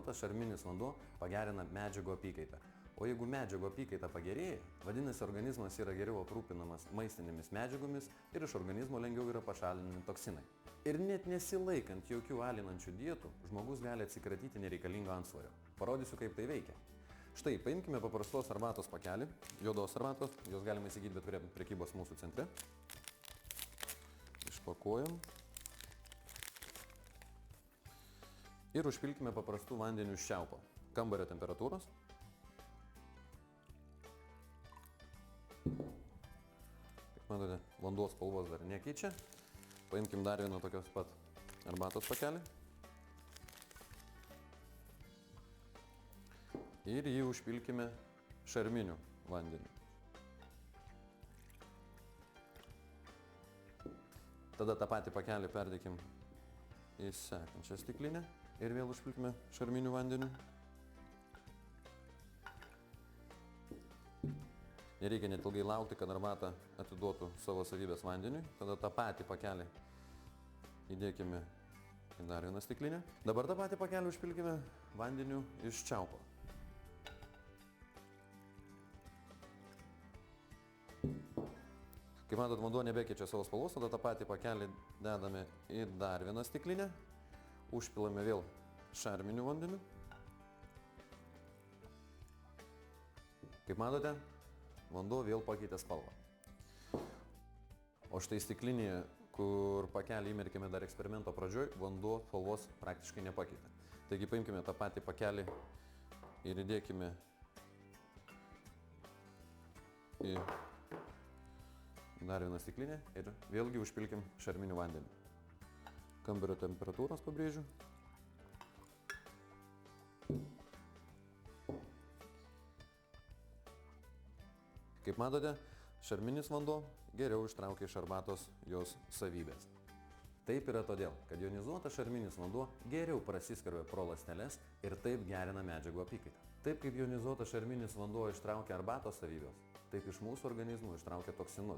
jonizuotas šarminis vanduo pagerina medžiagų apykaitą. O jeigu medžiagų apykaita pagerėja, vadinasi organizmas yra geriau aprūpinamas maistinėmis medžiagomis ir iš organizmo lengviau yra pašalinami toksinai. Ir net nesilaikant jokių alinančių dietų, žmogus gali atsikratyti nereikalingo antsvorio. Parodysiu, kaip tai veikia. Štai, paimkime paprastos arbatos pakelį, juodos arbatos, jos galima įsigyti bet kuriam prekybos mūsų centre. Išpakuojam. Ir užpilkime paprastų vandenių iš čiaupo, kambario temperatūros. Kaip matote, vanduo spalvos dar nekeičia. Paimkim dar vieną tokios pat arbatos pakelį. Ir jį užpilkime šarminiu vandeniu. Tada tą patį pakelį perdėkim į sekančią stiklinę ir vėl užpilkime šarminiu vandeniu. Nereikia net ilgai laukti, kad arbata atiduotų savo savybės vandeniui. Tada tą patį pakelį įdėkime į dar vieną stiklinę. Dabar tą patį pakelį užpilkime vandeniu iš čiaupo. Kaip matot, vanduo nebekeičia savo spalvos, tada tą patį pakelį dedame į dar vieną stiklinę. Užpilame vėl šarminiu vandeniu. Kaip matote, vanduo vėl pakeitė spalvą. O štai stiklinėje, kur pakelį įmerkėme dar eksperimento pradžioj, vanduo spalvos praktiškai nepakeitė. Taigi paimkime tą patį pakelį ir įdėkime į dar vieną stiklinę ir vėlgi užpilkim šarminiu vandeniu. Kambario temperatūros pabrėžiu. Kaip matote, šarminis vanduo geriau ištraukia iš arbatos jos savybės. Taip yra todėl, kad jonizuotas šarminis vanduo geriau prasiskverbia pro ląsteles ir taip gerina medžiagų apykaitą. Taip kaip jonizuotas šarminis vanduo ištraukia arbatos savybės, taip iš mūsų organizmų ištraukia toksinus.